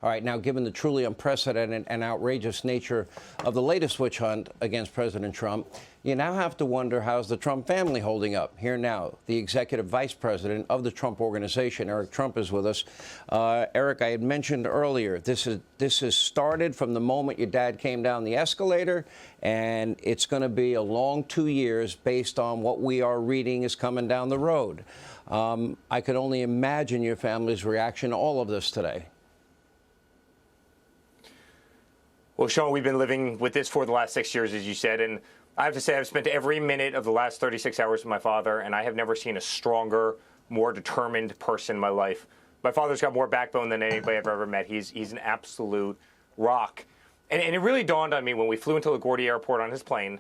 All right, now, given the truly unprecedented and outrageous nature of the latest witch hunt against President Trump, you now have to wonder, how's the Trump family holding up? Here now, the executive vice president of the Trump Organization, Eric Trump, is with us. Eric, I had mentioned earlier, this has started from the moment your dad came down the escalator, and it's going to be a long 2 years based on what we are reading is coming down the road. I could only imagine your family's reaction to all of this today. Well, Sean, we've been living with this for the last 6 years, as you said, and I have to say I've spent every minute of the last 36 hours with my father, and I have never seen a stronger, more determined person in my life. My father's got more backbone than anybody I've ever met. He's an absolute rock. And it really dawned on me when we flew into LaGuardia Airport on his plane.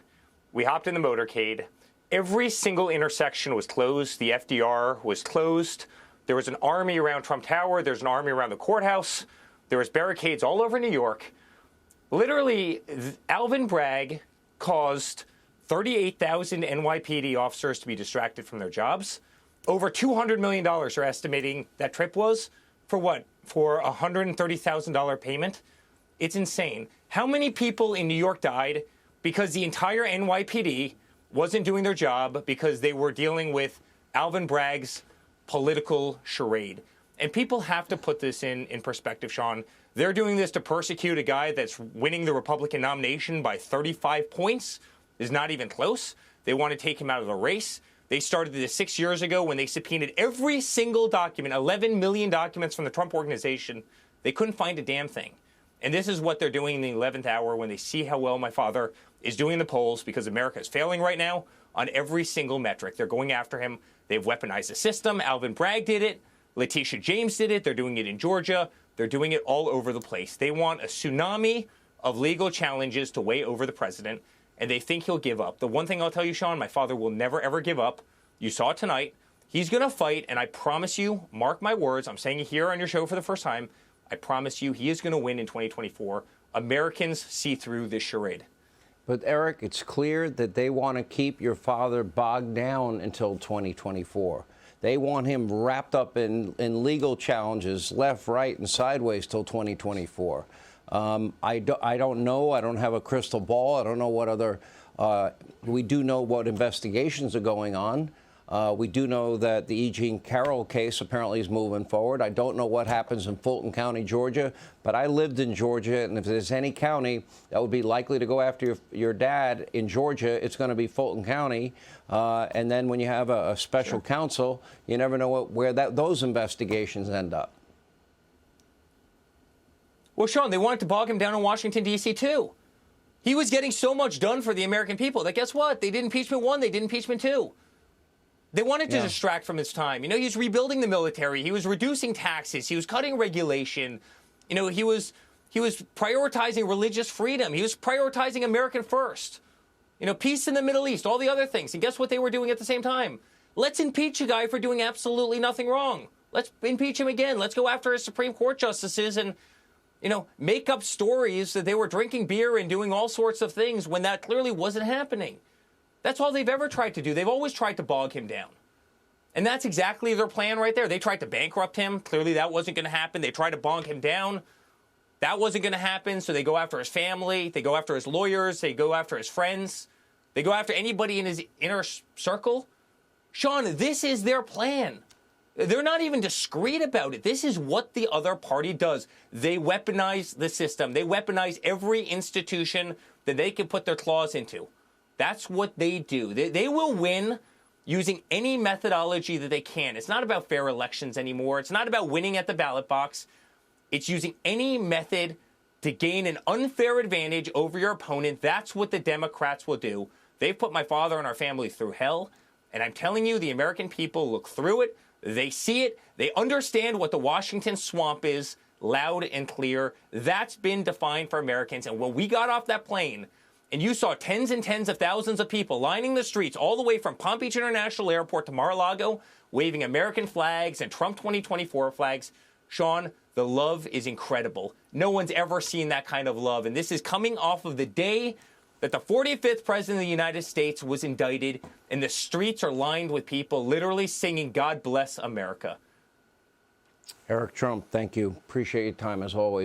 We hopped in the motorcade. Every single intersection was closed. The FDR was closed. There was an army around Trump Tower. There's an army around the courthouse. There was barricades all over New York. Literally, Alvin Bragg caused 38,000 NYPD officers to be distracted from their jobs. Over $200 million are estimating that trip was. For what? For a $130,000 payment? It's insane. How many people in New York died because the entire NYPD wasn't doing their job because they were dealing with Alvin Bragg's political charade? And people have to put this in perspective, Sean. They're doing this to persecute a guy that's winning the Republican nomination by 35 points, is not even close. They want to take him out of the race. They started this 6 years ago when they subpoenaed every single document, 11 million documents from the Trump Organization. They couldn't find a damn thing. And this is what they're doing in the 11th hour when they see how well my father is doing in the polls, because America is failing right now on every single metric. They're going after him. They've weaponized the system. Alvin Bragg did it. Letitia James did it. They're doing it in Georgia. They're doing it all over the place. They want a tsunami of legal challenges to weigh over the president, and they think he'll give up. The one thing I'll tell you, Sean, my father will never, ever give up. You saw it tonight. He's going to fight, and I promise you, mark my words, I'm saying it here on your show for the first time, I promise you he is going to win in 2024. Americans see through this charade. But, Eric, it's clear that they want to keep your father bogged down until 2024. They want him wrapped up in legal challenges left, right, and sideways till 2024. I don't know. I don't have a crystal ball. I don't know what other we do know what investigations are going on. We do know that the E. Jean Carroll case apparently is moving forward. I don't know what happens in Fulton County, Georgia, but I lived in Georgia, and if there's any county that would be likely to go after your dad in Georgia, it's going to be Fulton County. And then when you have a special counsel, you never know where those investigations end up. Well, Sean, they wanted to bog him down in Washington, D.C., too. He was getting so much done for the American people that, guess what? They did impeachment 1, they did impeachment 2. They wanted to distract from his time. You know, he was rebuilding the military. He was reducing taxes. He was cutting regulation. You know, he was prioritizing religious freedom. He was prioritizing American first. You know, peace in the Middle East, all the other things. And guess what they were doing at the same time? Let's impeach a guy for doing absolutely nothing wrong. Let's impeach him again. Let's go after his Supreme Court justices and, you know, make up stories that they were drinking beer and doing all sorts of things when that clearly wasn't happening. That's all they've ever tried to do. They've always tried to bog him down. And that's exactly their plan right there. They tried to bankrupt him. Clearly that wasn't going to happen. They tried to bog him down. That wasn't going to happen. So they go after his family. They go after his lawyers. They go after his friends. They go after anybody in his inner circle. Sean, this is their plan. They're not even discreet about it. This is what the other party does. They weaponize the system. They weaponize every institution that they can put their claws into. That's what they do. They will win using any methodology that they can. It's not about fair elections anymore. It's not about winning at the ballot box. It's using any method to gain an unfair advantage over your opponent. That's what the Democrats will do. They've put my father and our family through hell. And I'm telling you, the American people look through it. They see it. They understand what the Washington swamp is, loud and clear. That's been defined for Americans. And when we got off that plane, and you saw tens and tens of thousands of people lining the streets all the way from Palm Beach International Airport to Mar-a-Lago, waving American flags and Trump 2024 flags, Sean, the love is incredible. No one's ever seen that kind of love. And this is coming off of the day that the 45th president of the United States was indicted, and the streets are lined with people literally singing, "God bless America." Eric Trump, thank you. Appreciate your time as always.